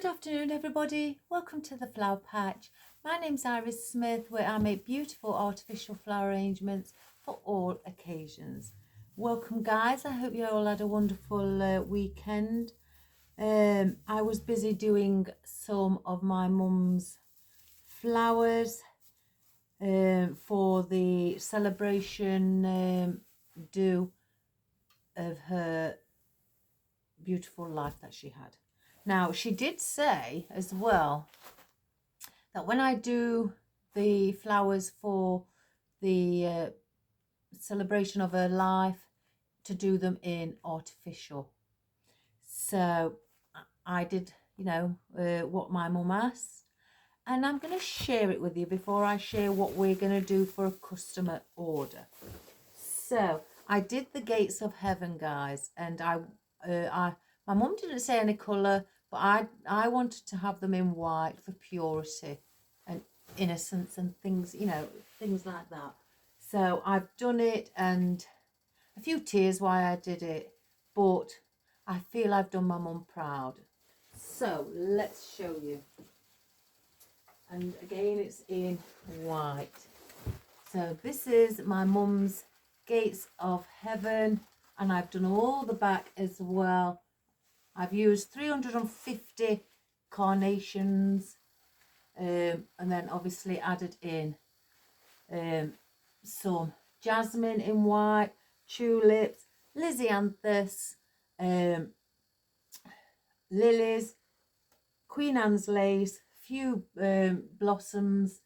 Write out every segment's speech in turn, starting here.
Good afternoon, everybody. Welcome to the Flower Patch. My name's Iris Smith, where I make beautiful artificial flower arrangements for all occasions. Welcome, guys. I hope you all had a wonderful weekend. I was busy doing some of my mum's flowers for the celebration do of her beautiful life that she had. Now, she did say as well that when I do the flowers for the celebration of her life, to do them in artificial. So I did, what my mum asked, and I'm going to share it with you before I share what we're going to do for a customer order. So I did the Gates of Heaven, guys, and my mum didn't say any colour, but I wanted to have them in white for purity and innocence and things, things like that. So I've done it, and a few tears why I did it, but I feel I've done my mum proud. So let's show you. And again, it's in white. So this is my mum's Gates of Heaven, and I've done all the back as well. I've used 350 carnations, and then obviously added in some jasmine in white, tulips, lisianthus, lilies, Queen Anne's lace, few blossoms,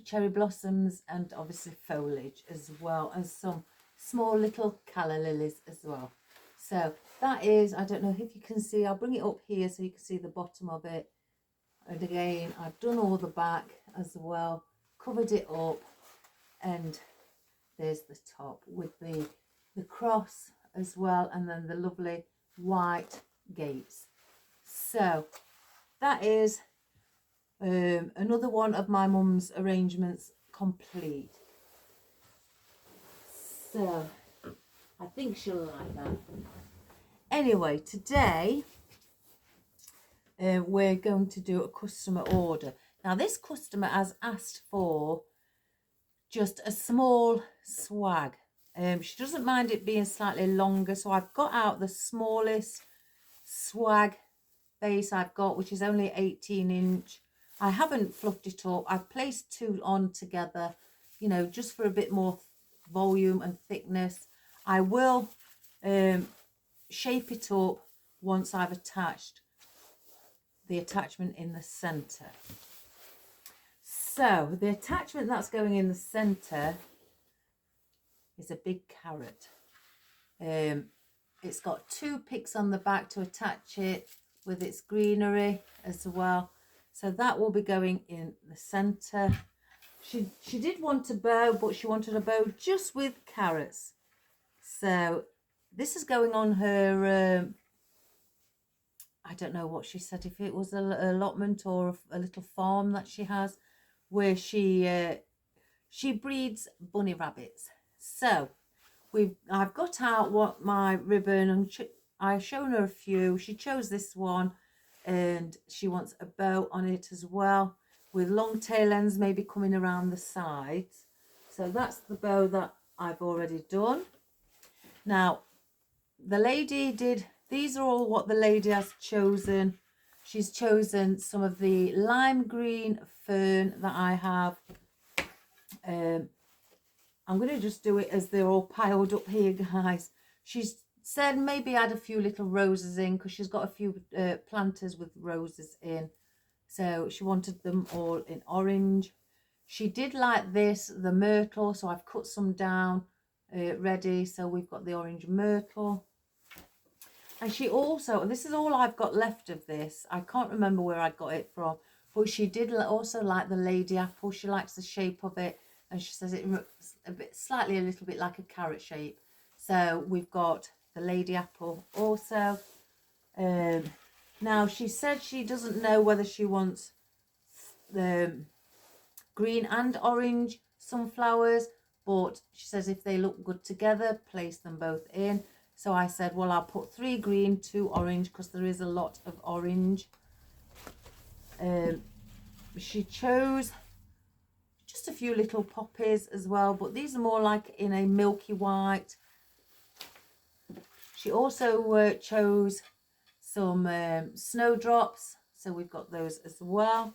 cherry blossoms, and obviously foliage, as well as some small little calla lilies as well. So that is, I don't know if you can see, I'll bring it up here so you can see the bottom of it. And again, I've done all the back as well, covered it up, and there's the top with the cross as well, and then the lovely white gates. So that is another one of my mum's arrangements complete. So I think she'll like that. Anyway, today we're going to do a customer order. Now, this customer has asked for just a small swag. She doesn't mind it being slightly longer, so I've got out the smallest swag base I've got, which is only 18-inch. I haven't fluffed it up. I've placed two on together, just for a bit more volume and thickness. I will shape it up once I've attached the attachment in the center. So the attachment that's going in the center is a big carrot. It's got two picks on the back to attach it with its greenery as well. So that will be going in the center. She did want a bow, but she wanted a bow just with carrots. So this is going on her, I don't know what she said, if it was an allotment or a little farm that she has, where she breeds bunny rabbits. So I've got out what my ribbon, and I've shown her a few. She chose this one, and she wants a bow on it as well, with long tail ends maybe coming around the sides. So that's the bow that I've already done. Now, the lady these are all what the lady has chosen. She's chosen some of the lime green fern that I have. I'm going to just do it as they're all piled up here, guys. She's said maybe add a few little roses in, because she's got a few planters with roses in. So she wanted them all in orange. She did like this, the myrtle, so I've cut some down ready. So we've got the orange myrtle. And she also, this is all I've got left of this. I can't remember where I got it from, but she did also like the lady apple. She likes the shape of it, and she says it looks a little bit like a carrot shape. So we've got the lady apple also. Now, she said she doesn't know whether she wants the green and orange sunflowers, but she says if they look good together, place them both in. So I said, well, I'll put 3 green, 2 orange, because there is a lot of orange. She chose just a few little poppies as well, but these are more like in a milky white. She also chose some snowdrops, so we've got those as well.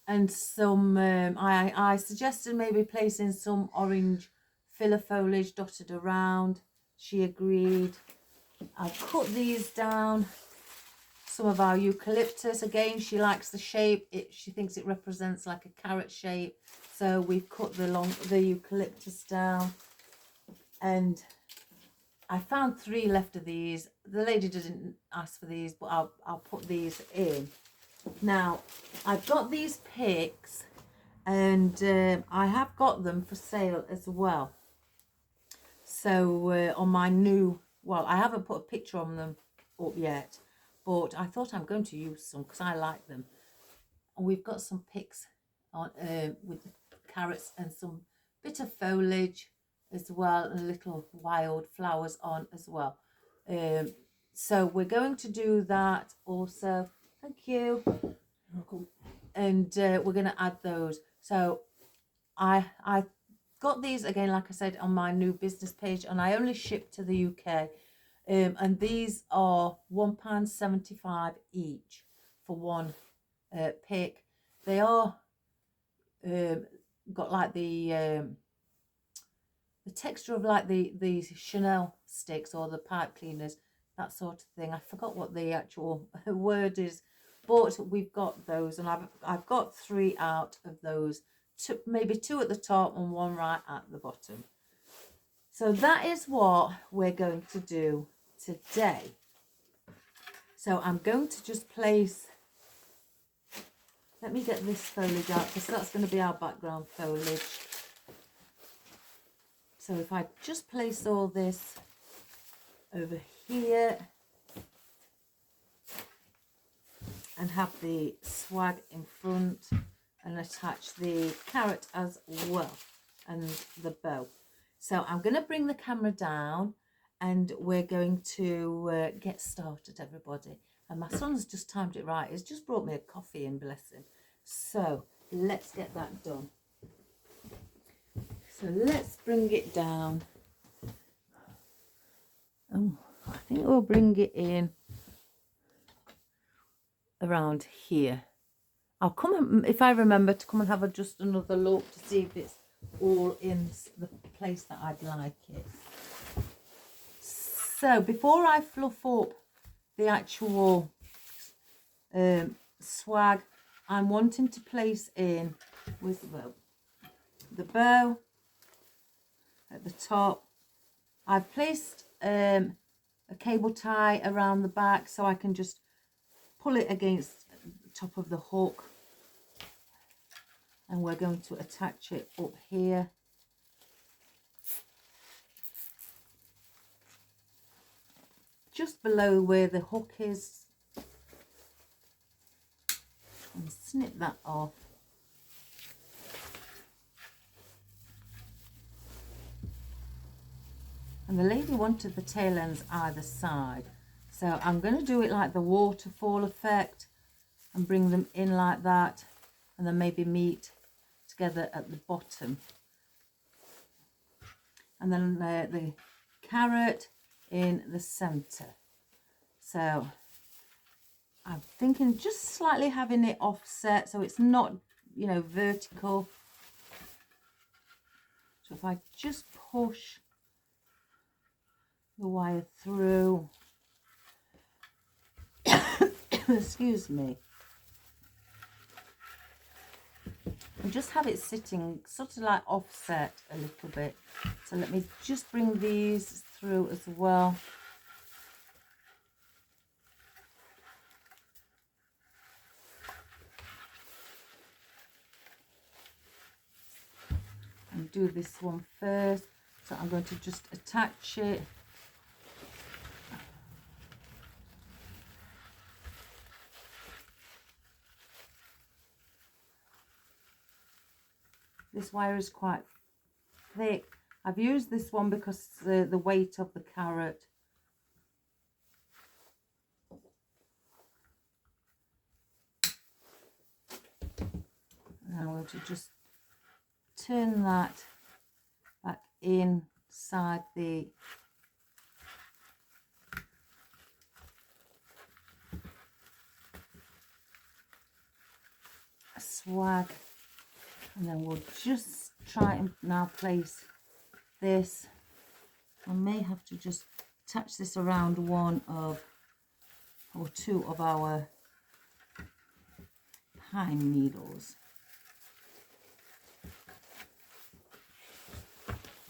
And some, I suggested maybe placing some orange filler foliage dotted around. She agreed. I've cut these down. Some of our eucalyptus, again, she likes the shape. She thinks it represents like a carrot shape. So we've cut the eucalyptus down. And I found 3 left of these. The lady didn't ask for these, but I'll put these in. Now, I've got these picks, and I have got them for sale as well. So on my new, well, I haven't put a picture on them up yet, but I thought I'm going to use some because I like them. And we've got some picks on with the carrots and some bit of foliage as well, and little wild flowers on as well. So we're going to do that also. Thank you. You're welcome. And we're going to add those. So I got these again, like I said, on my new business page, and I only ship to the UK. And these are £1.75 each for one pick. They are got like the texture of like the Chanel sticks or the pipe cleaners, that sort of thing. I forgot what the actual word is, but we've got those, and I've got 3 out of those, maybe 2 at the top and 1 right at the bottom. So that is what we're going to do today. So I'm going to just place, let me get this foliage out because that's going to be our background foliage. So if I just place all this over here and have the swag in front and attach the carrot as well and the bow. So I'm going to bring the camera down and we're going to get started, everybody. And my son's just timed it right. He's just brought me a coffee in, bless him. So let's get that done. So let's bring it down. Oh, I think we'll bring it in around here. I'll come and, if I remember, to come and have just another look to see if it's all in the place that I'd like it. So before I fluff up the actual swag, I'm wanting to place in with the bow at the top. I've placed a cable tie around the back so I can just pull it against the top of the hook, and we're going to attach it up here. Just below where the hook is, and snip that off. And the lady wanted the tail ends either side, so I'm going to do it like the waterfall effect and bring them in like that, and then maybe meet together at the bottom. And then the carrot in the center. So I'm thinking just slightly having it offset so it's not, you know, vertical. So if I just push the wire through, excuse me, and just have it sitting sort of like offset a little bit. So let me just bring these through as well. And do this one first. So I'm going to just attach it. This wire is quite thick. I've used this one because the weight of the carrot. to just turn that back inside the swag, and then we'll just try and now place this. I may have to just attach this around one of or two of our pine needles.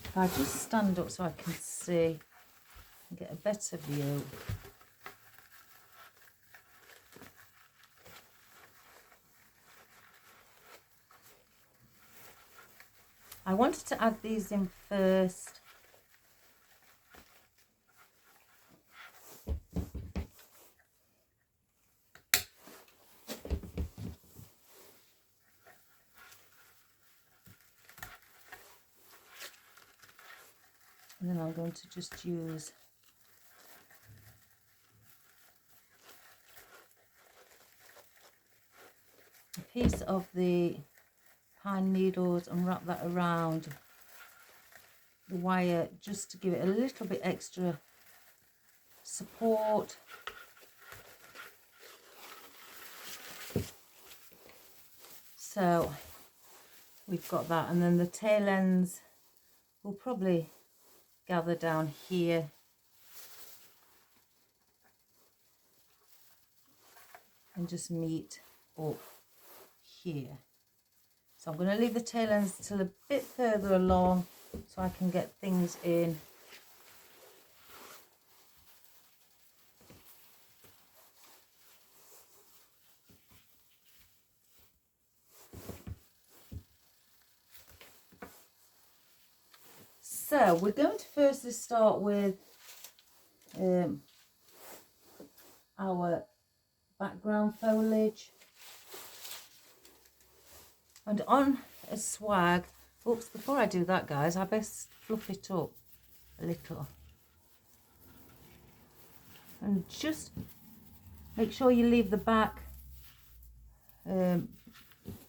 If I just stand up so I can see and get a better view. I wanted to add these in first. And then I'm going to just use a piece of the pine needles and wrap that around the wire just to give it a little bit extra support. So we've got that, and then the tail ends will probably gather down here and just meet up here. So I'm going to leave the tail ends till a bit further along so I can get things in. So we're going to firstly start with our background foliage, and on a swag. Oops, before I do that, guys, I best fluff it up a little and just make sure you leave the back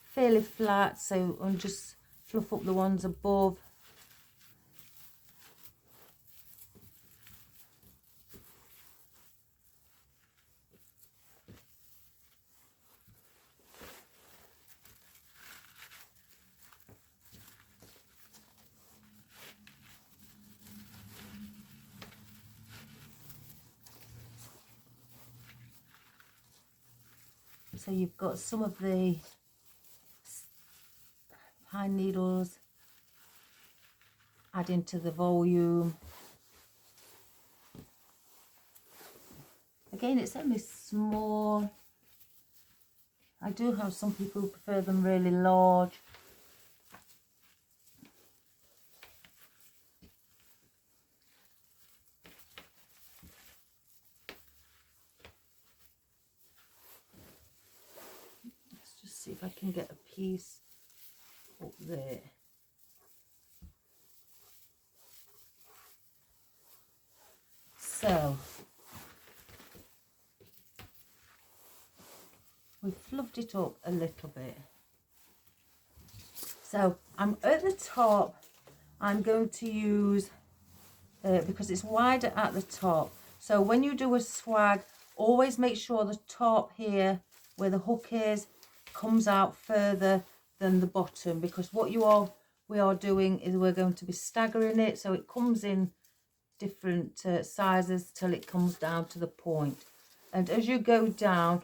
fairly flat, so and just fluff up the ones above. So you've got some of the pine needles adding to the volume. Again, it's only small. I do have some people who prefer them really large. Let's just see if I can get a piece up there. So we've fluffed it up a little bit. So I'm at the top, I'm going to use, because it's wider at the top. So when you do a swag, always make sure the top here, where the hook is, comes out further than the bottom, because what we are doing is we're going to be staggering it, so it comes in different sizes till it comes down to the point. And as you go down,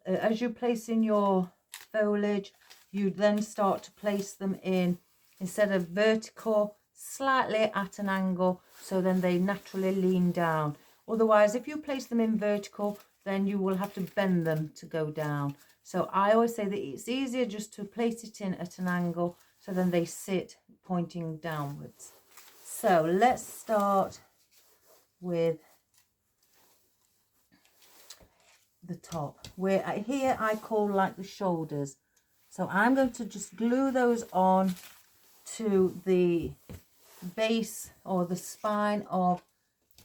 as you place in your foliage, you then start to place them in, instead of vertical, slightly at an angle, so then they naturally lean down. Otherwise, if you place them in vertical, then you will have to bend them to go down. So I always say that it's easier just to place it in at an angle, so then they sit pointing downwards. So let's start with the top, where here I call like the shoulders. So I'm going to just glue those on to the base or the spine of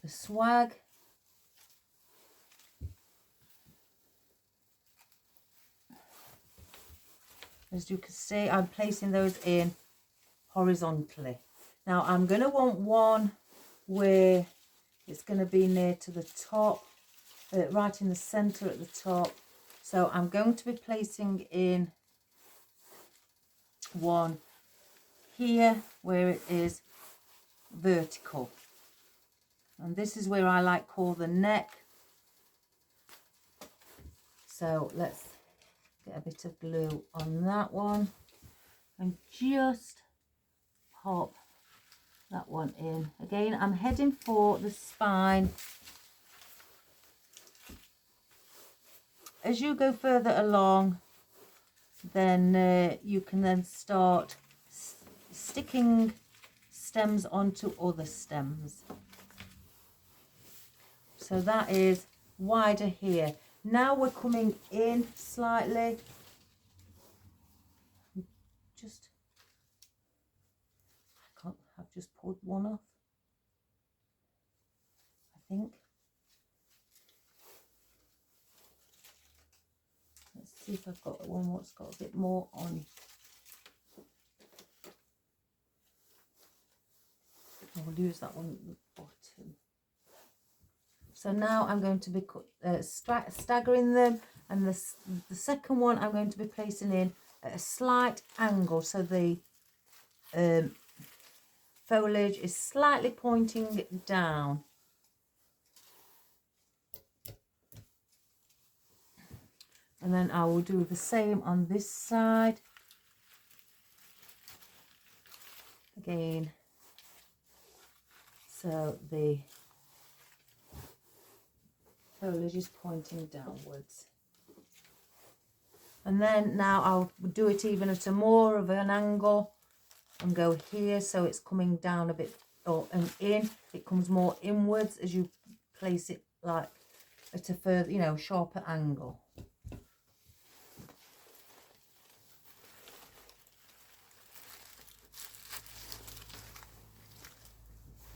the swag. As you can see, I'm placing those in horizontally. Now I'm going to want one where it's going to be near to the top, right in the center at the top. So I'm going to be placing in one here where it is vertical. And this is where I like call the neck. So let's get a bit of glue on that one and just pop that one in. Again, I'm heading for the spine. As you go further along, then you can then start sticking stems onto other stems. So that is wider here. Now we're coming in slightly. I've just pulled one off, I think. Let's see if I've got one that's got a bit more on. I'll use that one at the bottom. So now I'm going to be staggering them, and the second one I'm going to be placing in at a slight angle, so the foliage is slightly pointing down. And then I will do the same on this side. Again, so the foliage is pointing downwards. And then now I'll do it even at a more of an angle and go here, so it's coming down a bit, and in. It comes more inwards as you place it like at a further, you know, sharper angle.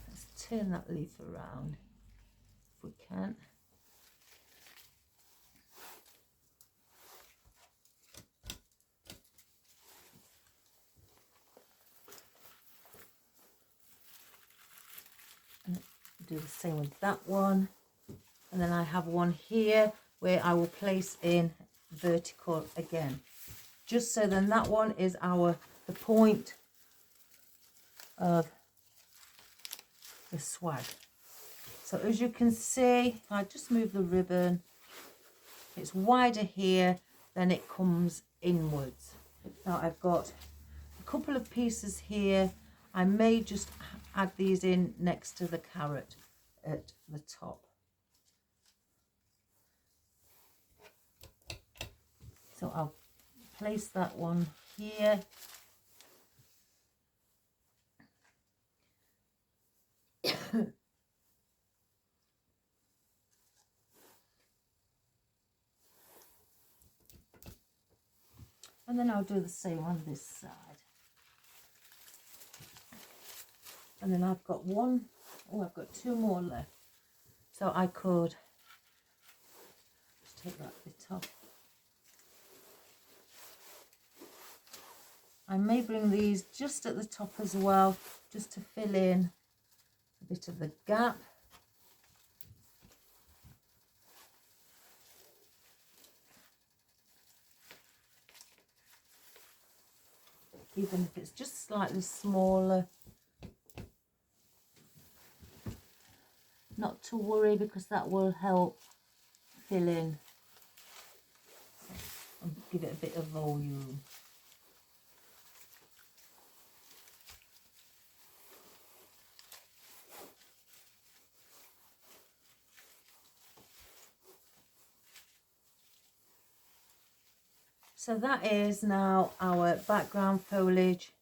Let's turn that leaf around if we can. Do the same with that one, and then I have one here where I will place in vertical again, just so then that one is the point of the swag. So as you can see, if I just move the ribbon, it's wider here, then it comes inwards. Now I've got a couple of pieces here. I may just add these in next to the carrot at the top. So I'll place that one here. And then I'll do the same on this side. And then I've got I've got two more left. So I could just take that bit off. I may bring these just at the top as well, just to fill in a bit of the gap. Even if it's just slightly smaller. Not to worry, because that will help fill in and give it a bit of volume. So that is now our background foliage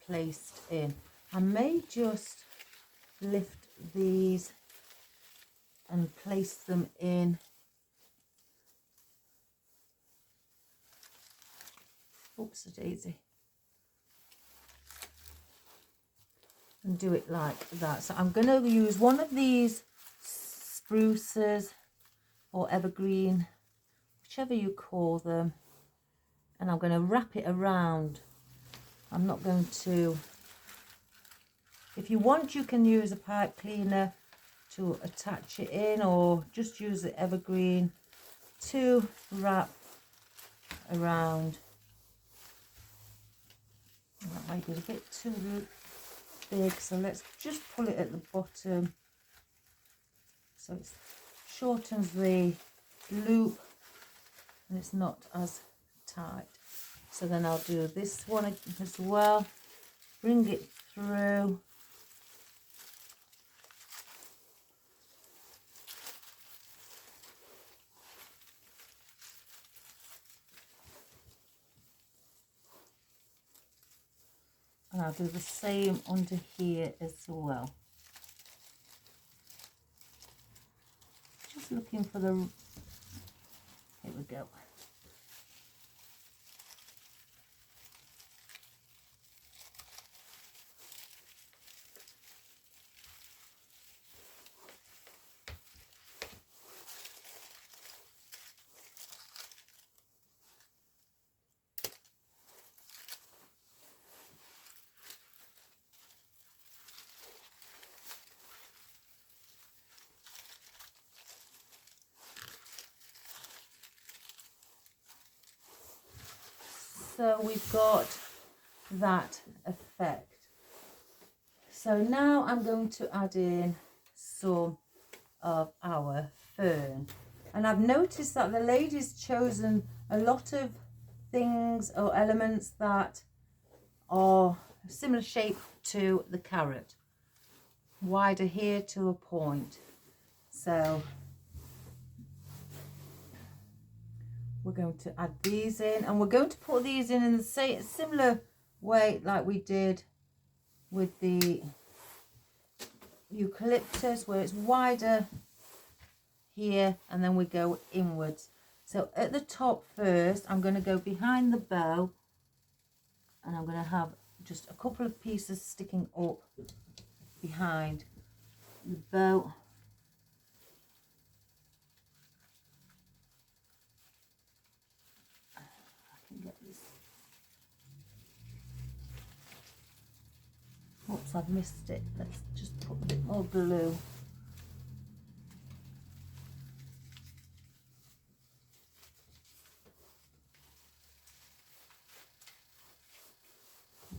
placed in. I may just lift these and place them in. Oops, a daisy. And do it like that. So I'm going to use one of these spruces or evergreen, whichever you call them. and I'm going to wrap it around. I'm not going to, if you want you can use a pipe cleaner to attach it in, or just use the evergreen to wrap around. That might be a bit too big, so let's just pull it at the bottom so it shortens the loop and it's not as tight. So then I'll do this one as well, bring it through. And I'll do the same under here as well. Just looking for the, here we go. So we've got that effect. So now I'm going to add in some of our fern. And I've noticed that the lady's chosen a lot of things or elements that are similar shape to the carrot. Wider here to a point. So we're going to add these in, and we're going to put these in the same similar way like we did with the eucalyptus, where it's wider here and then we go inwards. So at the top first, I'm going to go behind the bow, and I'm going to have just a couple of pieces sticking up behind the bow. Get this. Oops, I've missed it. Let's just put a bit more glue.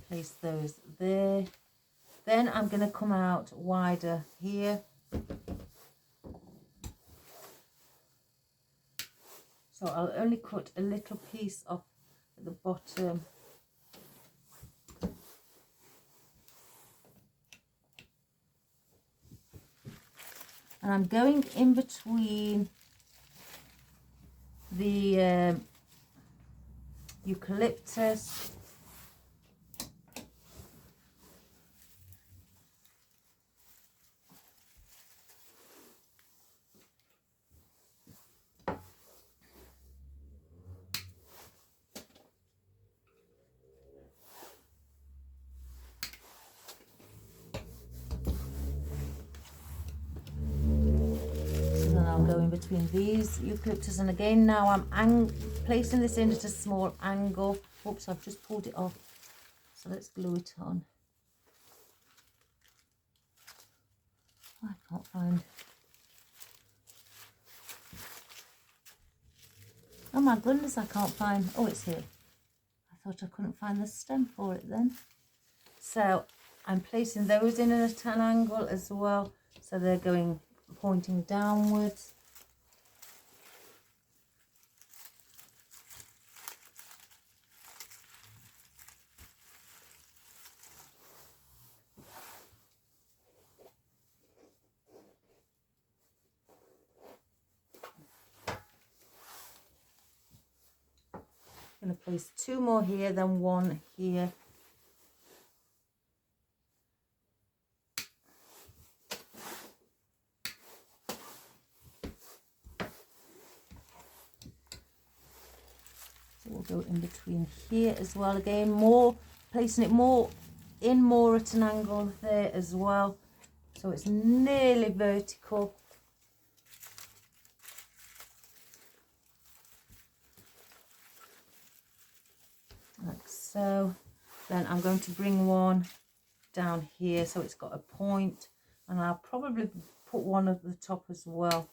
Place those there. Then I'm going to come out wider here. So I'll only cut a little piece off at the bottom. And I'm going in between the eucalyptus between these eucalyptus, and again now I'm placing this in at a small angle. Oops, I've just pulled it off, so let's glue it on. I can't find, oh my goodness, I can't find, oh it's here. I thought I couldn't find the stem for it then. So I'm placing those in at an angle as well, so they're going pointing downwards. I'm going to place two more here, then one here. So we'll go in between here as well. Again, more placing it more at an angle there as well, so it's nearly vertical. so. Then I'm going to bring one down here so it's got a point, and I'll probably put one at the top as well.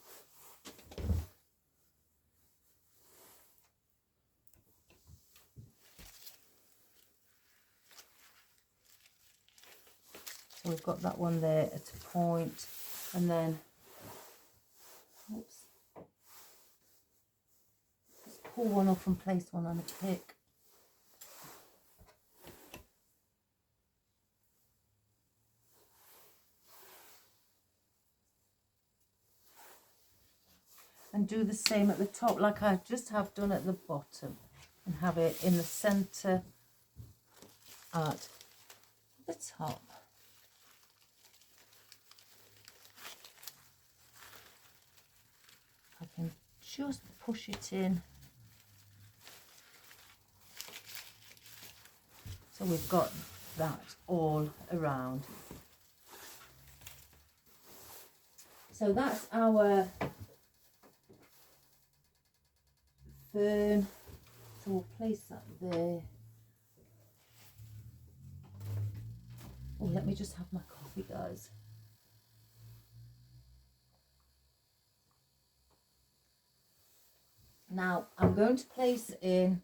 So we've got that one there at a point, and then, oops, let's pull one off and place one on a pick. And do the same at the top like I just have done at the bottom, and have it in the center at the top. I can just push it in. So we've got that all around. So that's our fern. So we'll place that there. Oh, let me just have my coffee, guys. Now I'm going to place in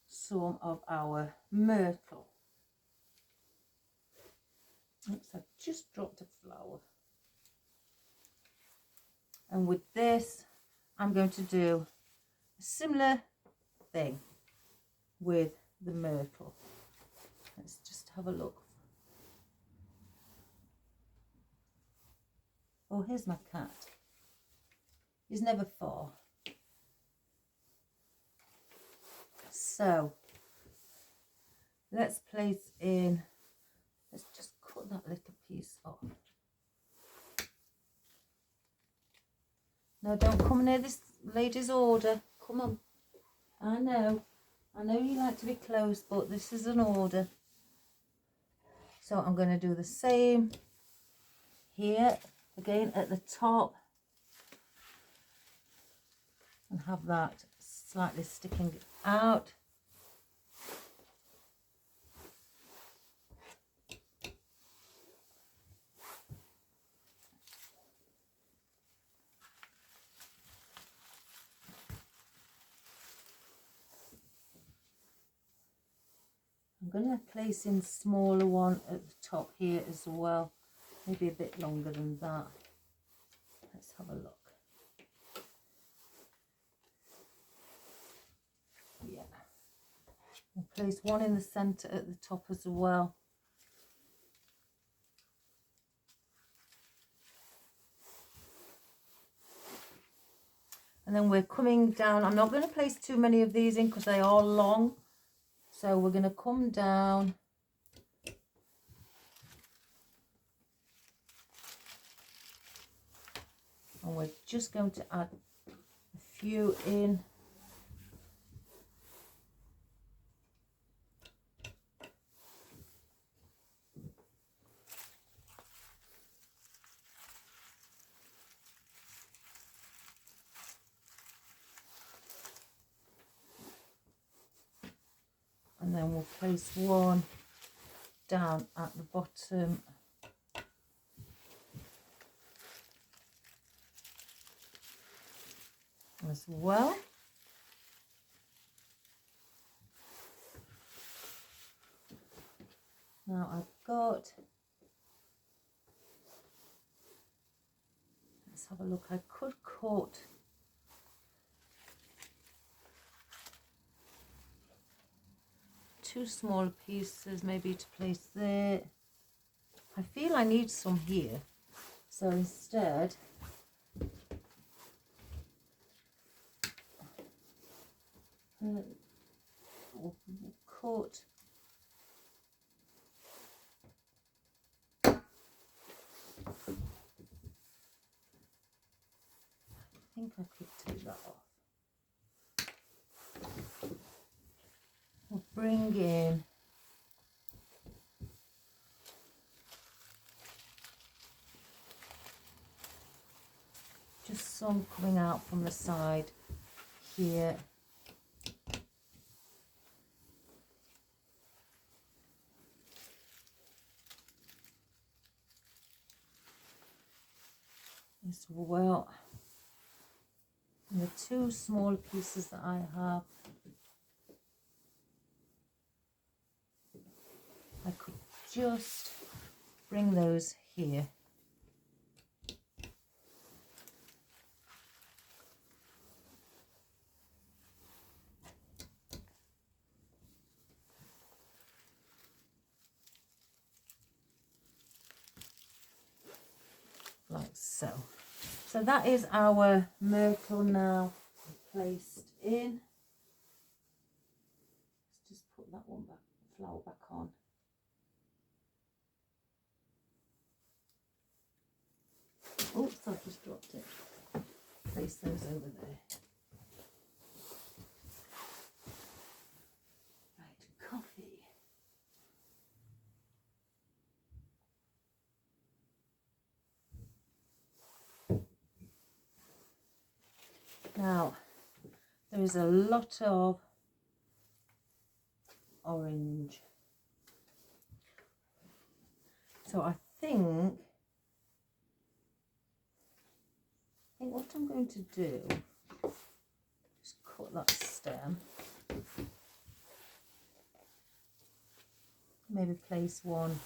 some of our myrtle. Oops, I've just dropped a flower. And with this, I'm going to do a similar thing with the myrtle. Let's just have a look. Oh, here's my cat. He's never far. So let's place in, let's just cut that little piece off. No, don't come near this lady's order. Come on. I know you like to be close, but this is an order. So I'm going to do the same here, again at the top, and have that slightly sticking out. I'm going to place in smaller one at the top here as well, maybe a bit longer than that. Let's have a look. Yeah, I'll place one in the center at the top as well. And then we're coming down. I'm not going to place too many of these in because they are long. So we're going to come down and we're just going to add a few in. And then we'll place one down at the bottom. As well. Now I've got, let's have a look, I could cut two smaller pieces maybe to place there. I feel I need some here, so instead we'll cut I think I could take that off. We'll bring in just some coming out from the side here. as well. And the two smaller pieces that I have, I could just bring those here. Like so. So that is our myrtle now placed in. Let's just put that one back, flower back on. Oops, I just dropped it. Place those over there. Right, coffee. Now, there is a lot of orange. So I think what I'm going to do, just cut that stem. Maybe place one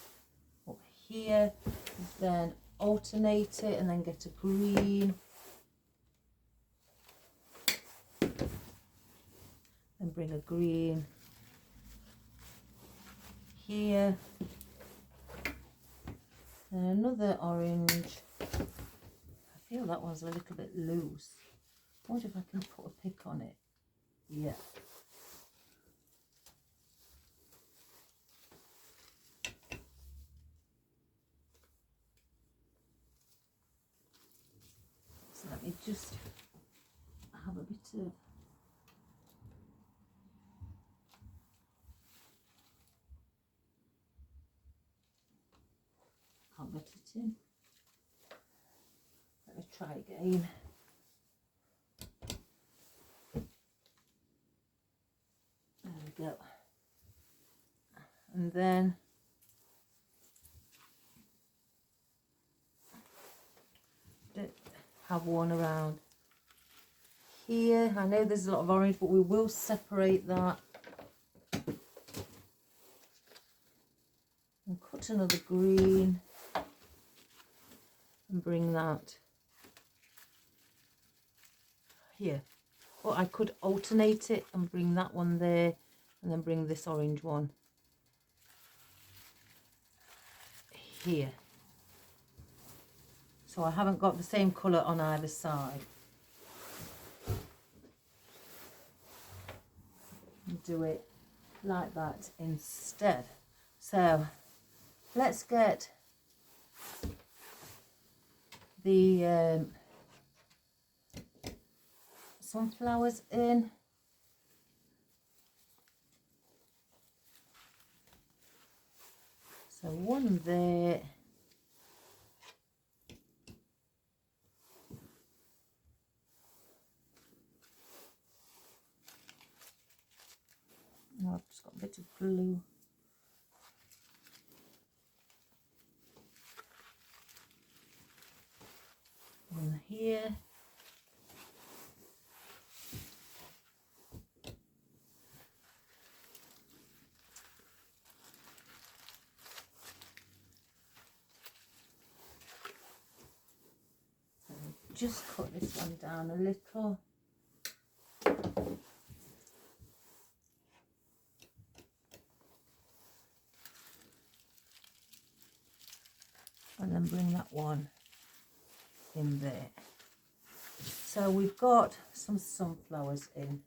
up here, then alternate it and then get a green. And bring a green here. And another orange. I feel that one's a little bit loose. I wonder if I can put a pick on it. Yeah. So let me just have a bit of can't get it in. Let me try again. There we go. And then have one around here. I know there's a lot of orange, but we will separate that. And cut another green and bring that here. Or I could alternate it and bring that one there and then bring this orange one here. So I haven't got the same colour on either side. Do it like that instead. So let's get the sunflowers in. So one there. Oh, I've just got a bit of blue. One here. Just cut this one down a little. And then bring that one in there. So we've got some sunflowers in.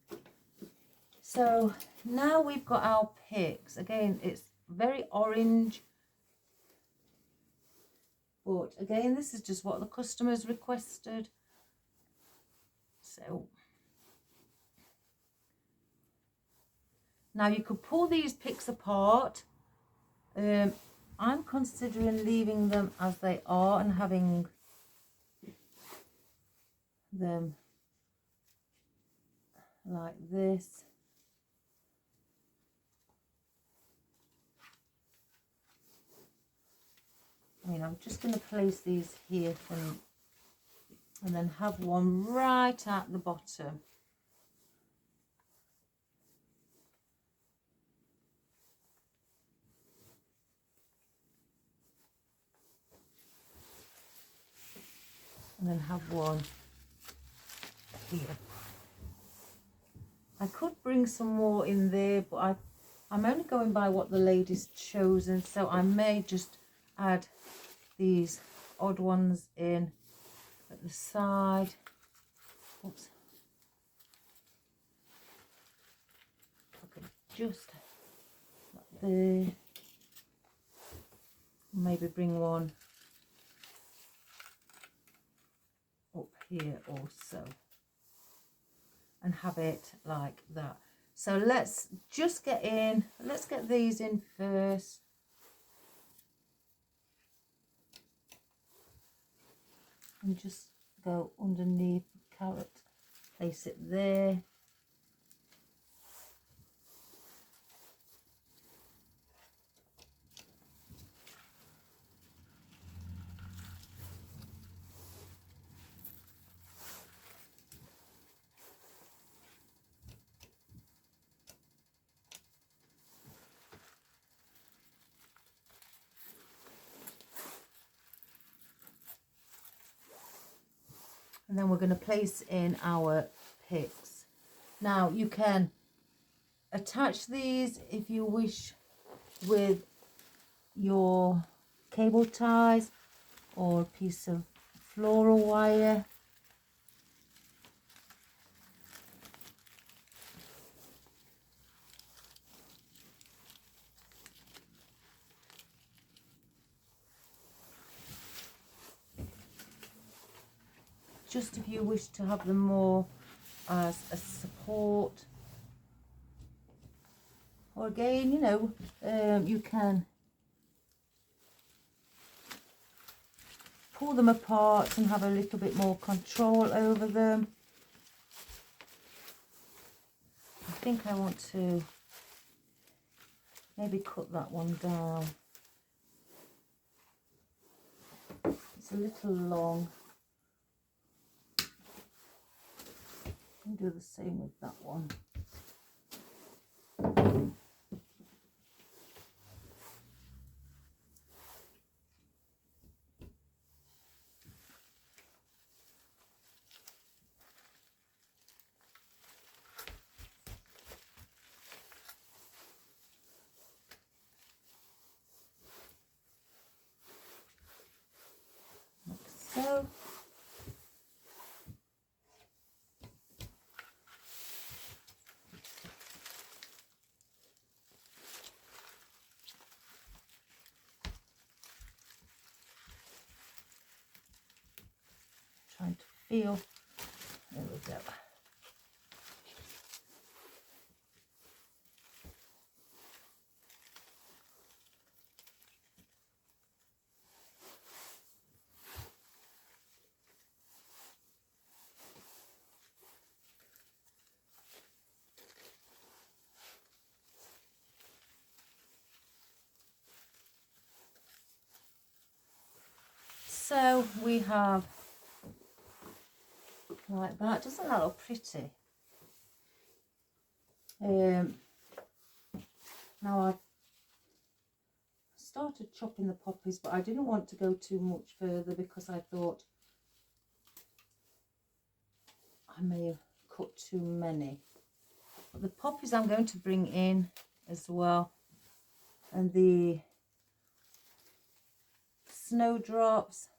So now we've got our picks. Again, it's very orange. But again, this is just what the customers requested. So now you could pull these picks apart. I'm considering leaving them as they are and having them like this. I mean, I'm just going to place these here for and then have one right at the bottom. And then have one here. I could bring some more in there, but I'm only going by what the lady's chosen, so I may just add these odd ones in at the side. Oops. I could just like there. Maybe bring one up here also, and have it like that. So let's just get these in first. And just go underneath the carrot, place it there. And then we're going to place in our picks. Now you can attach these if you wish with your cable ties or a piece of floral wire. Just if you wish to have them more as a support. Or again, you know, you can pull them apart and have a little bit more control over them. I think I want to maybe cut that one down. It's a little long. I'll do the same with that one. Like so. Trying to feel. There we go. So we have like that. Doesn't that look pretty? Now I've started chopping the poppies, but I didn't want to go too much further because I thought I may have cut too many. But the poppies I'm going to bring in as well, and the snowdrops.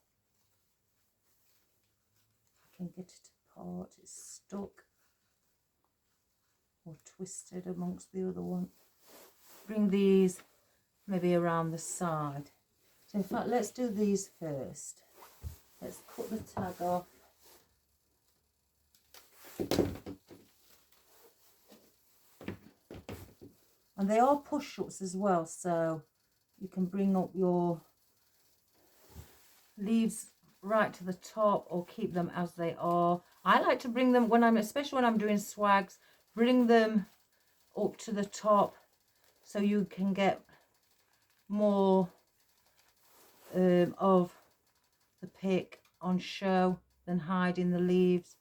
I can get it apart. It's stuck or twisted amongst the other one. Bring these maybe around the side. So in fact, let's do these first. Let's cut the tag off. And they are push-ups as well, so you can bring up your leaves right to the top or keep them as they are. I like to bring them especially when I'm doing swags, bring them up to the top so you can get more of the pick on show. than hiding the leaves.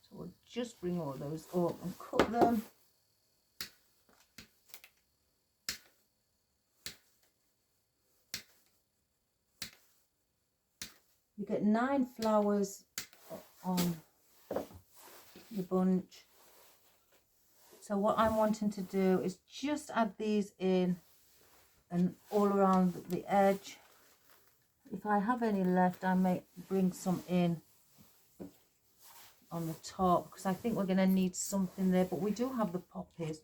So we'll just bring all those up and cut them. You get 9 flowers on the bunch. So what I'm wanting to do is just add these in and all around the edge. If I have any left, I may bring some in on the top, because I think we're going to need something there, but we do have the poppies.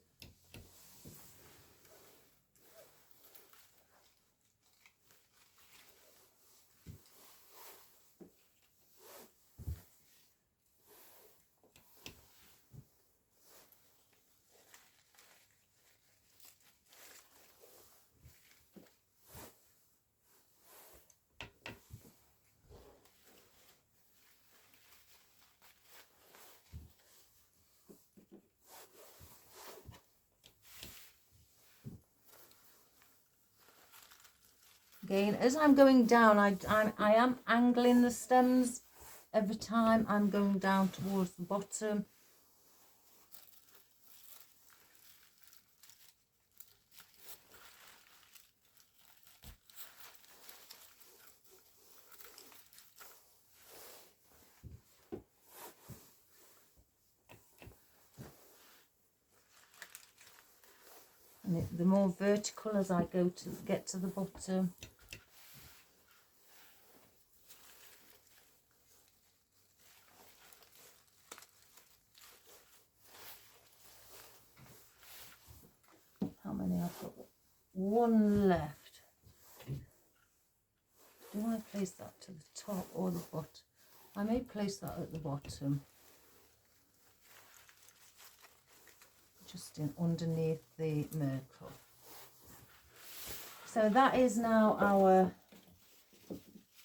Again, as I'm going down, I am angling the stems every time I'm going down towards the bottom. And the more vertical as I go to get to the bottom. How many I've got? 1 left. Do I place that to the top or the bottom? I may place that at the bottom. Just in underneath the myrtle. So that is now our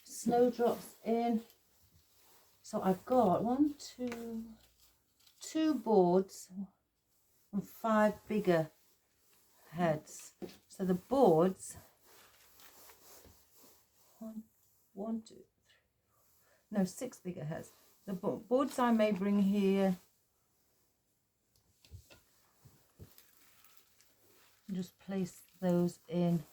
snowdrops in. So I've got 2 boards and 5 bigger heads. So the boards, 1, 2, 3, no, 6 bigger heads. The boards I may bring here. Just place those in.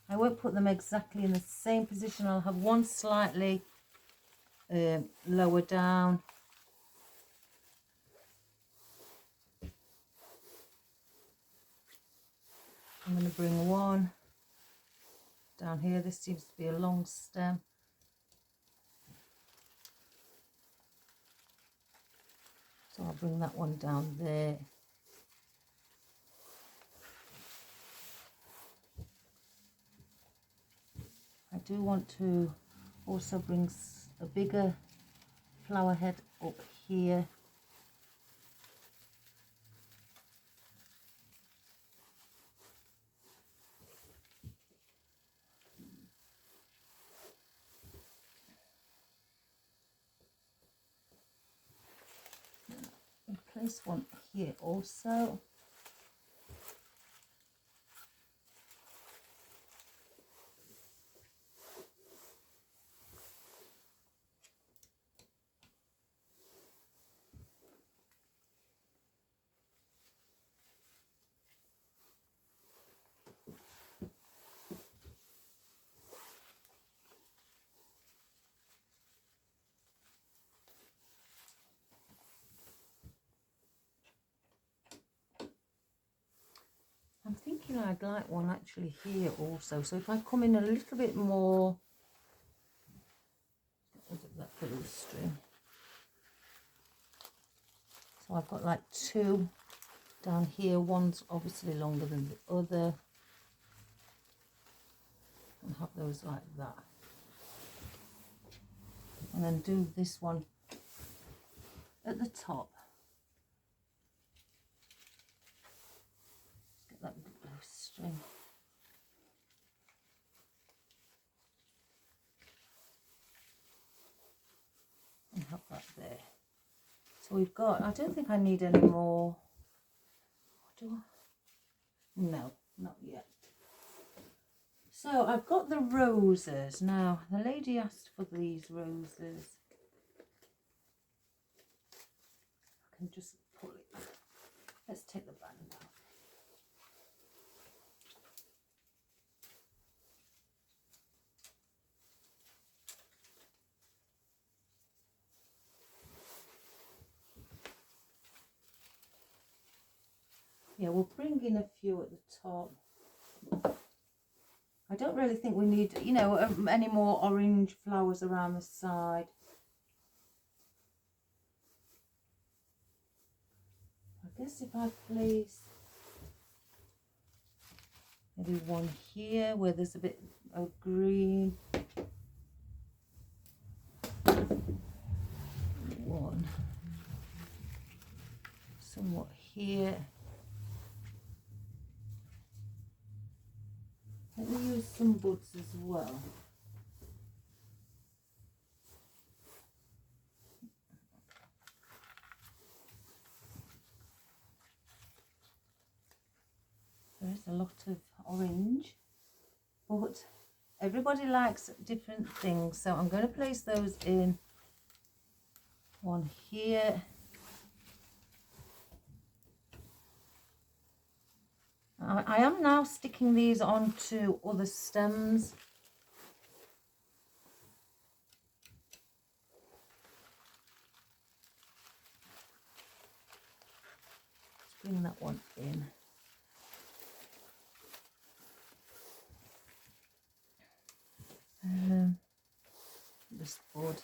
I won't put them exactly in the same position. I'll have one slightly lower down. I'm going to bring one down here. This seems to be a long stem. So I'll bring that one down there. I do want to also bring a bigger flower head up here. And place one here also. I'm thinking I'd like one actually here also. So if I come in a little bit more, that little string. So I've got like 2 down here. One's obviously longer than the other. And have those like that. And then do this one at the top. Get that blue string. And have that there. So we've got, I don't think I need any more. Do I? No, not yet. So I've got the roses. Now, the lady asked for these roses. I can just pull it. Let's take the band out. Yeah, we'll bring in a few at the top. I don't really think we need, you know, any more orange flowers around the side. I guess if I place maybe one here where there's a bit of green. One somewhat here. Let me use some buds as well. There is a lot of orange, but everybody likes different things, so I'm going to place those in. One here. I am now sticking these onto other stems. Let's bring that one in. This bud.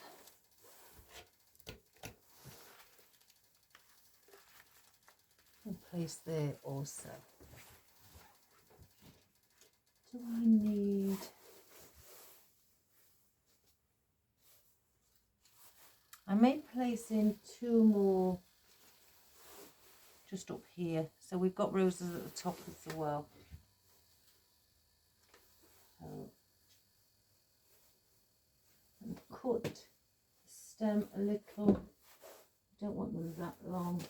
We'll place there also. Do I need... I may place in two more just up here. So we've got roses at the top as well. So, and cut the stem a little. I don't want them that long.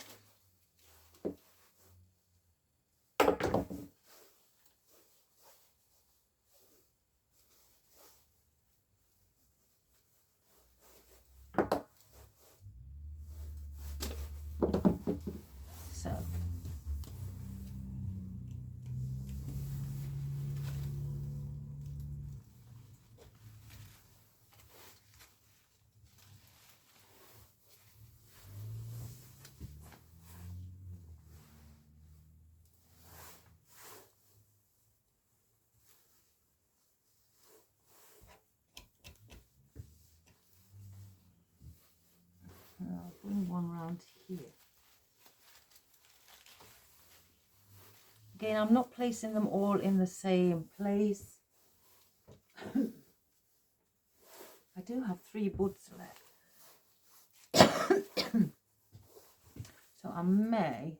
So I'll bring one round here. Again, I'm not placing them all in the same place. I do have 3 buds left. So I may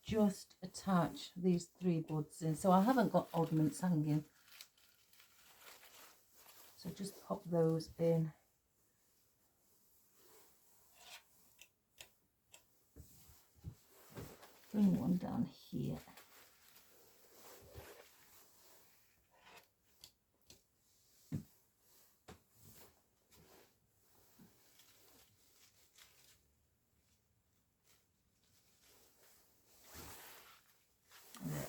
just attach these 3 buds in. So I haven't got oddments hanging. So just pop those in. Bring one down here. There.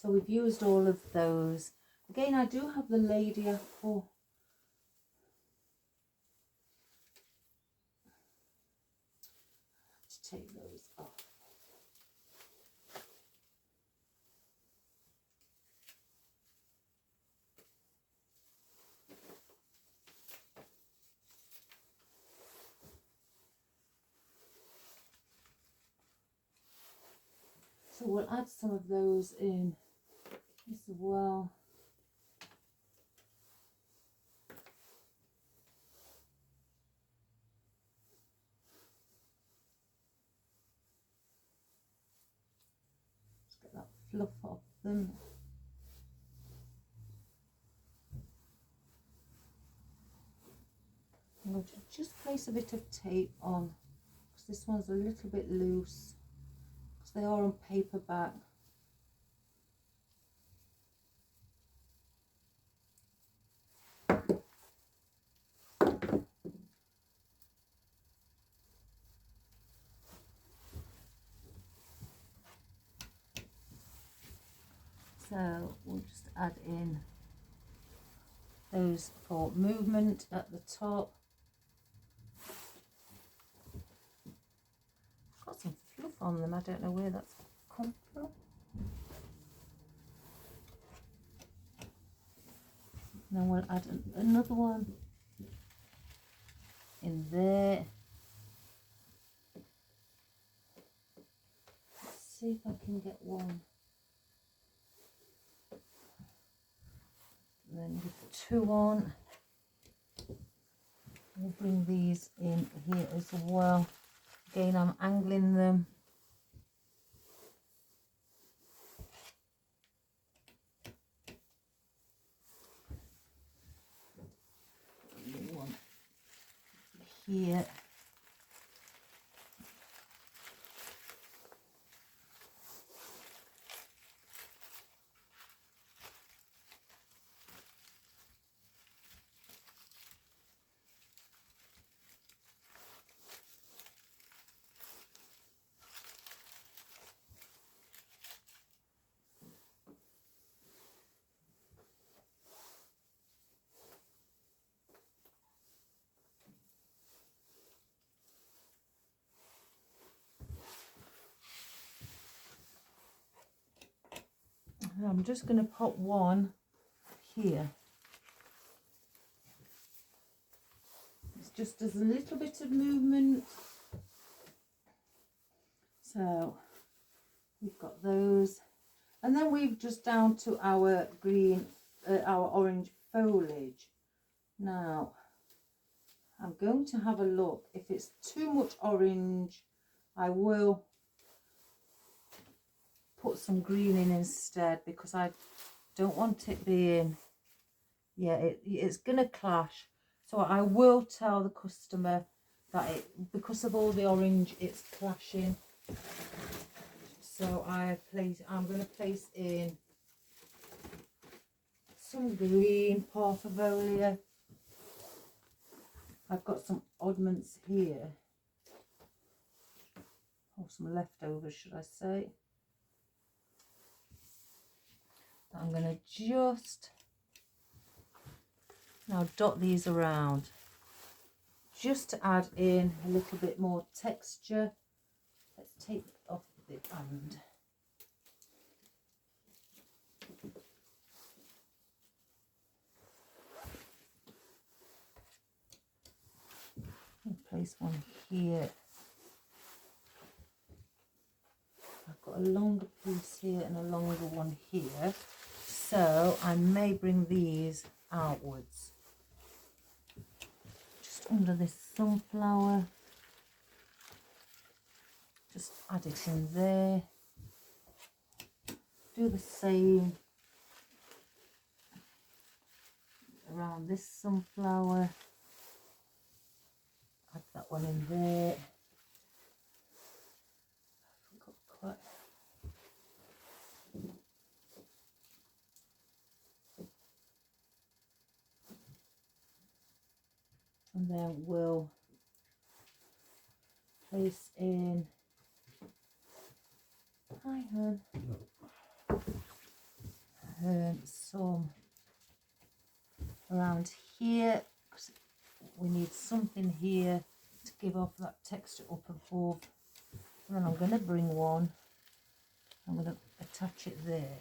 So we've used all of those. Again, I do have the lady apple. To take those off. So we'll add some of those in as well. Let's get that fluff off them. I'm going to just place a bit of tape on, because this one's a little bit loose, because they are on paperback. So we'll just add in those for movement at the top. Got some fluff on them, I don't know where that's come from. Then we'll add another one in there. Let's see if I can get one. And then with the two on, we'll bring these in here as well. Again, I'm angling them. One here. I'm just going to put one here. It's just as a little bit of movement. So we've got those, and then we've just down to our green, our orange foliage. Now I'm going to have a look. If it's too much orange, I will put some green in instead, because I don't want it being, it's gonna clash. So I will tell the customer that because of all the orange, it's clashing. So I'm going to place in some green Parvifolia. I've got some oddments here, or some leftovers should I say. I'm going to just now dot these around, just to add in a little bit more texture. Let's take off the band. I'll place one here. I've got a longer piece here and a longer one here, so I may bring these outwards, just under this sunflower. Just add it in there. Do the same around this sunflower. Add that one in there. And then we'll place in, hi hun, some around here, because we need something here to give off that texture up above. And then I'm going to bring one, I'm going to attach it there.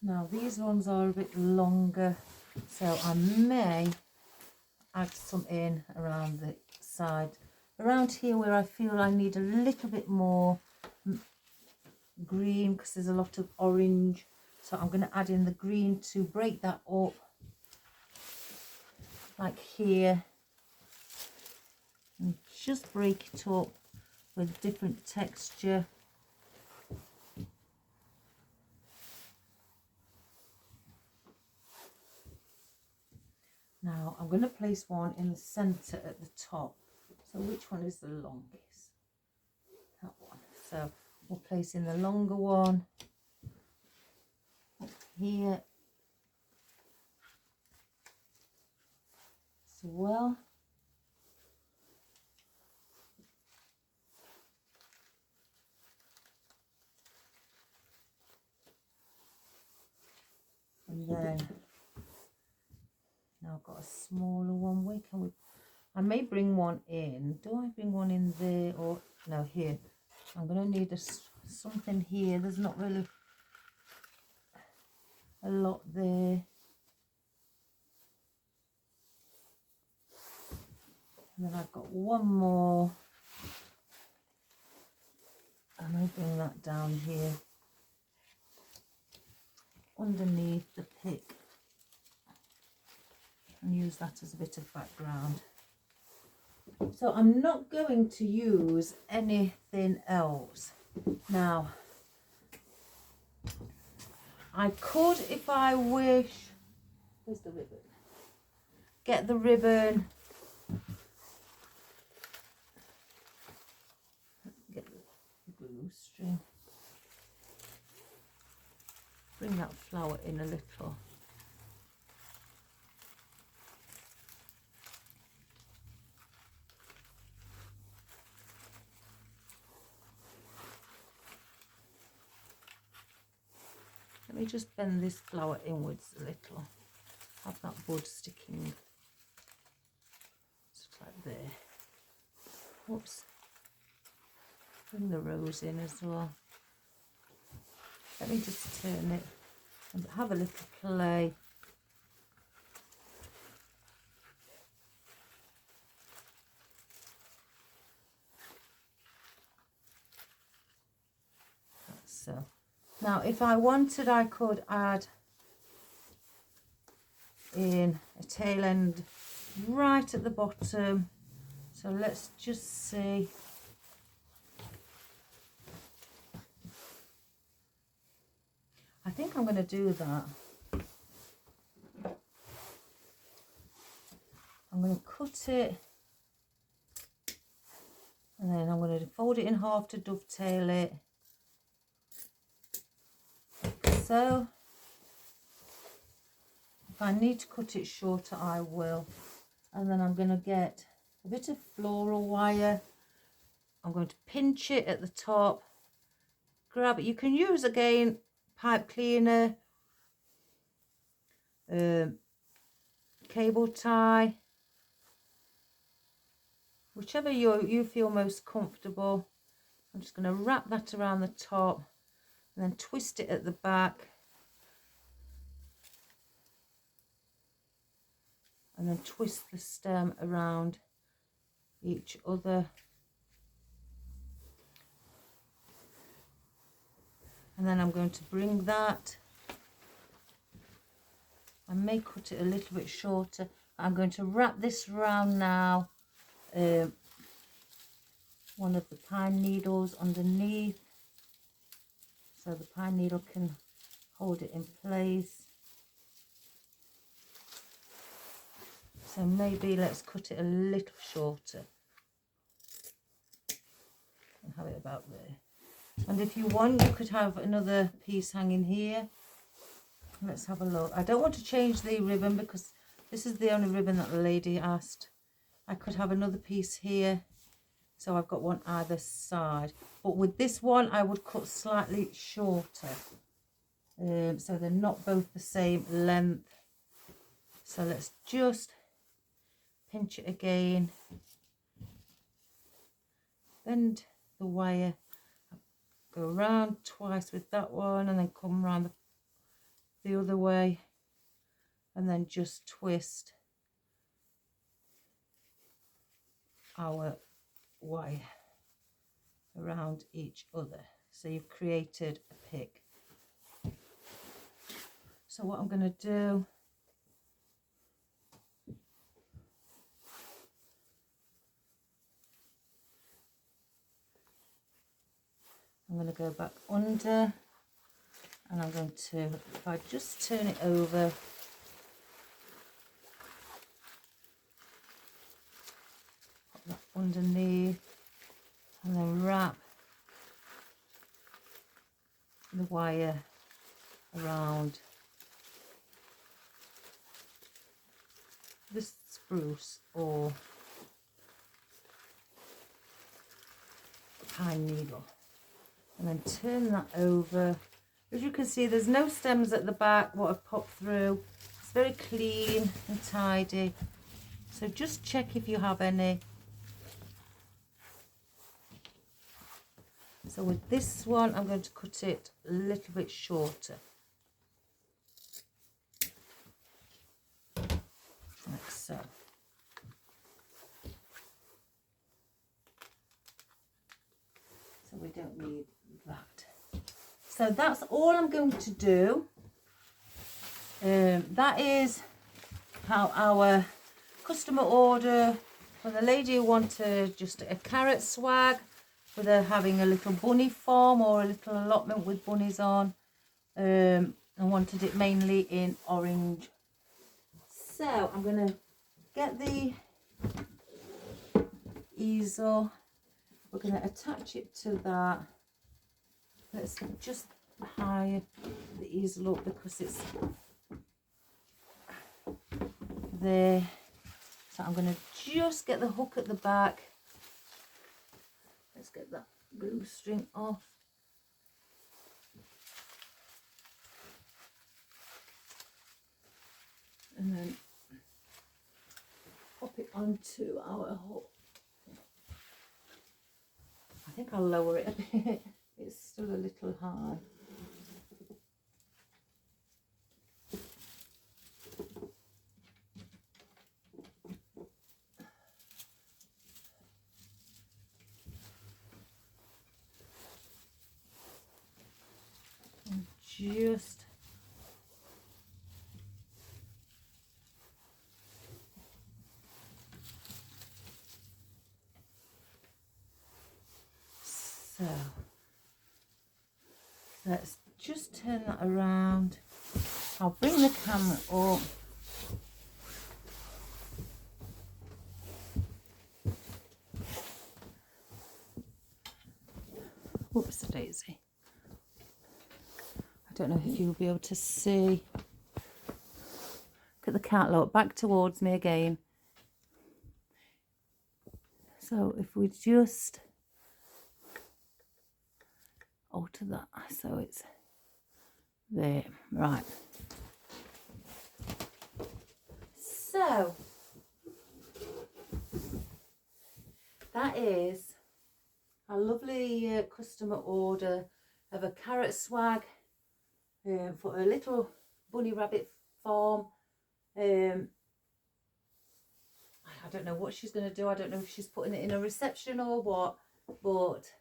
Now these ones are a bit longer, so I may add some in around the side, around here where I feel I need a little bit more green, because there's a lot of orange. So I'm going to add in the green to break that up, like here, and just break it up with different texture. I'm going to place one in the center at the top. So which one is the longest? That one. So we'll place in the longer one up here as well. And then now I've got a smaller one. Where can we? I may bring one in. Do I bring one in there or no? Here. I'm going to need something here. There's not really a lot there. And then I've got one more. I'm going to bring that down here underneath the pick and use that as a bit of background. So I'm not going to use anything else. Now, I could, if I wish, where's the ribbon? Get the ribbon, get the glue string, bring that flower in a little. Let me just bend this flower inwards a little. Have that bud sticking just like there. Whoops. Bring the rose in as well. Let me just turn it and have a little play. So now if I wanted, I could add in a tail end right at the bottom. So let's just see. I think I'm going to do that. I'm going to cut it and then I'm going to fold it in half to dovetail it. So if I need to cut it shorter, I will. And then I'm going to get a bit of floral wire. I'm going to pinch it at the top, grab it. You can use again pipe cleaner, cable tie, whichever you feel most comfortable. I'm just going to wrap that around the top and then twist it at the back. And then twist the stem around each other. And then I'm going to bring that. I may cut it a little bit shorter. I'm going to wrap this around now. One of the pine needles underneath. So the pine needle can hold it in place. So maybe let's cut it a little shorter and have it about there. And if you want, you could have another piece hanging here. Let's have a look. I don't want to change the ribbon because this is the only ribbon that the lady asked. I could have another piece here. So I've got one either side. But with this one, I would cut slightly shorter. So they're not both the same length. So let's just pinch it again, bend the wire, go around twice with that one and then come around the other way and then just twist our wire around each other. So you've created a pick. So what I'm going to do, I'm going to go back under and I'm going to, if I just turn it over, underneath, and then wrap the wire around the spruce or pine needle, and then turn that over. As you can see, there's no stems at the back what I've popped through. It's very clean and tidy, so just check if you have any. So with this one, I'm going to cut it a little bit shorter, like so. So we don't need that. So that's all I'm going to do. That is how our customer order for the lady who wanted just a carrot swag with her having a little bunny farm or a little allotment with bunnies on, and wanted it mainly in orange. So I'm going to get the easel. We're going to attach it to that. Let's just higher the easel up because it's there. So I'm going to just get the hook at the back. Let's get that glue string off. And then pop it onto our hook. I think I'll lower it a bit. It's still a little high. And just so let's just turn that around. I'll bring the camera up. Whoops, daisy. I don't know if you'll be able to see. Look at the cat, look, back towards me again. So if we just alter that so it's there, right. So that is a lovely customer order of a carrot swag for a little bunny rabbit farm. I don't know what she's going to do. I don't know if she's putting it in a reception or what, but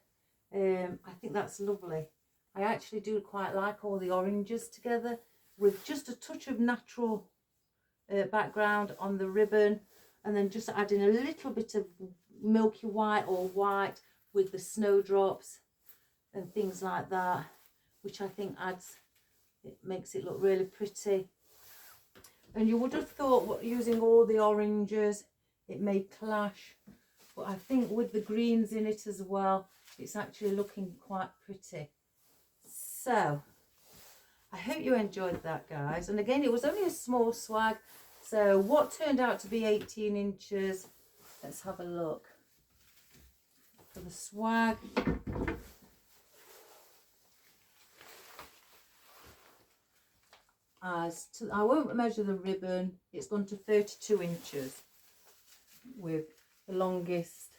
I think that's lovely. I actually do quite like all the oranges together with just a touch of natural background on the ribbon, and then just adding a little bit of milky white or white with the snowdrops and things like that, which I think makes it look really pretty. And you would have thought using all the oranges it may clash, but I think with the greens in it as well, it's actually looking quite pretty. So I hope you enjoyed that, guys. And again, it was only a small swag, so what turned out to be 18 inches. Let's have a look for the swag. I won't measure the ribbon. It's gone to 32 inches with the longest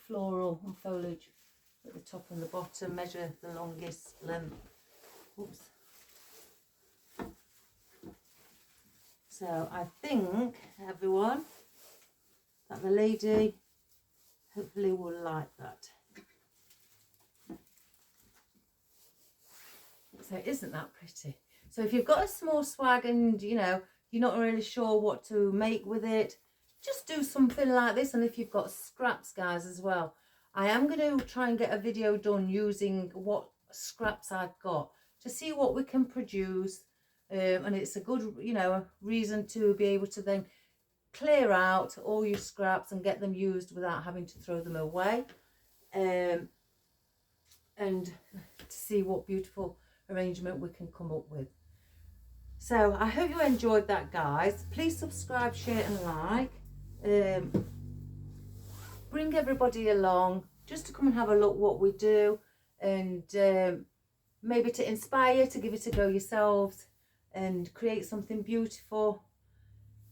floral and foliage at the top and the bottom. Measure the longest length. Oops. So I think, everyone, that the lady hopefully will like that. So isn't that pretty? So if you've got a small swag and you're not really sure what to make with it, just do something like this. And if you've got scraps, guys, as well, I am going to try and get a video done using what scraps I've got to see what we can produce. And it's a good reason to be able to then clear out all your scraps and get them used without having to throw them away. And to see what beautiful arrangement we can come up with. So I hope you enjoyed that, guys. Please subscribe, share and like. Bring everybody along just to come and have a look what we do, and maybe to inspire, to give it a go yourselves and create something beautiful.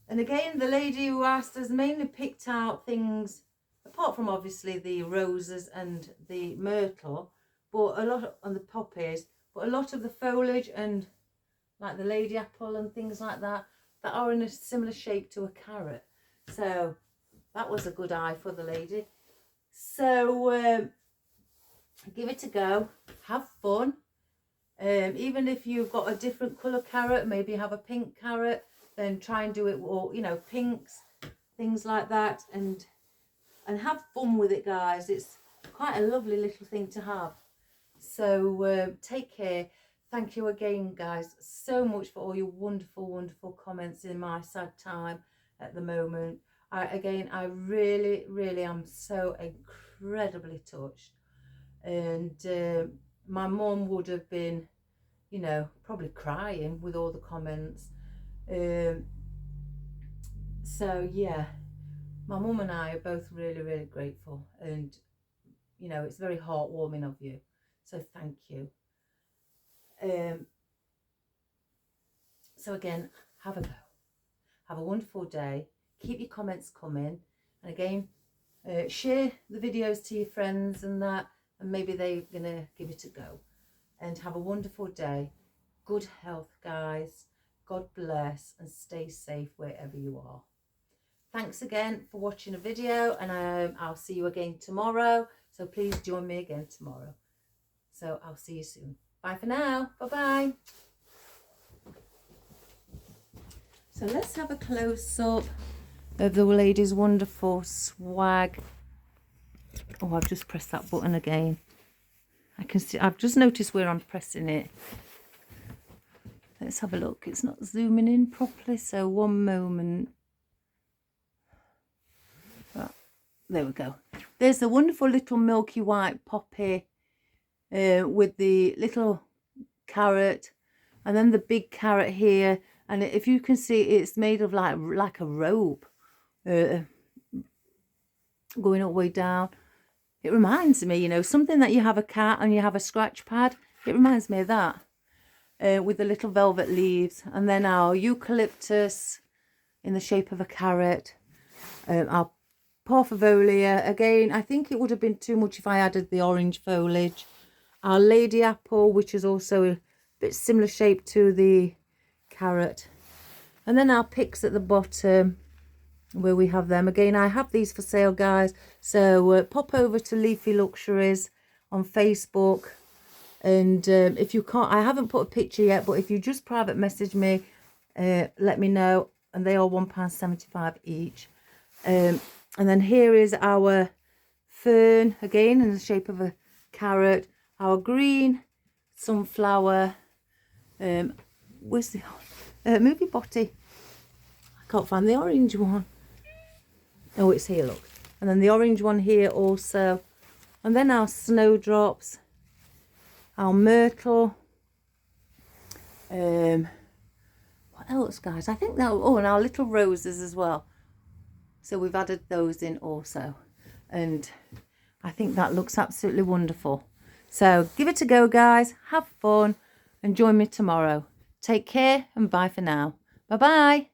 And again, the lady who asked has mainly picked out things, apart from obviously the roses and the myrtle, but a lot on the poppies, but a lot of the foliage and like the lady apple and things like that, that are in a similar shape to a carrot. So that was a good eye for the lady. So give it a go, have fun. Even if you've got a different colour carrot, maybe have a pink carrot, then try and do it, or you know, pinks, things like that, and have fun with it, guys. It's quite a lovely little thing to have. So take care. Thank you again, guys, so much for all your wonderful, wonderful comments in my sad time at the moment. I really, really am so incredibly touched. And my mum would have been, you know, probably crying with all the comments. So yeah, my mum and I are both really, really grateful, and you know, it's very heartwarming of you, so thank you. So again, have a go, have a wonderful day, keep your comments coming, and again, share the videos to your friends and that, and maybe they're gonna give it a go. And have a wonderful day, good health, guys, God bless, and stay safe wherever you are. Thanks again for watching a video, and I'll see you again tomorrow, so please join me again tomorrow. So I'll see you soon. Bye for now. Bye bye. So let's have a close-up of the lady's wonderful swag. Oh, I've just pressed that button again. I can see, I've just noticed where I'm pressing it. Let's have a look. It's not zooming in properly, so one moment. Oh, there we go. There's the wonderful little milky white poppy with the little carrot, and then the big carrot here. And if you can see, it's made of like a rope going all the way down. It reminds me, you know, something that you have a cat and you have a scratch pad. It reminds me of that, with the little velvet leaves. And then our eucalyptus in the shape of a carrot. Our parvifolia, again, I think it would have been too much if I added the orange foliage. Our lady apple, which is also a bit similar shape to the carrot. And then our picks at the bottom, where we have them. Again, I have these for sale, guys, so pop over to Leafy Luxuries on Facebook, and if you can't, I haven't put a picture yet, but if you just private message me, let me know, and they are £1.75 each. And then here is our fern, again in the shape of a carrot, our green sunflower, where's the movie botty? I can't find the orange one. Oh, it's here, look. And then the orange one here also. And then our snowdrops, our myrtle. What else, guys? I think that, oh, and our little roses as well. So we've added those in also. And I think that looks absolutely wonderful. So give it a go, guys. Have fun and join me tomorrow. Take care and bye for now. Bye-bye.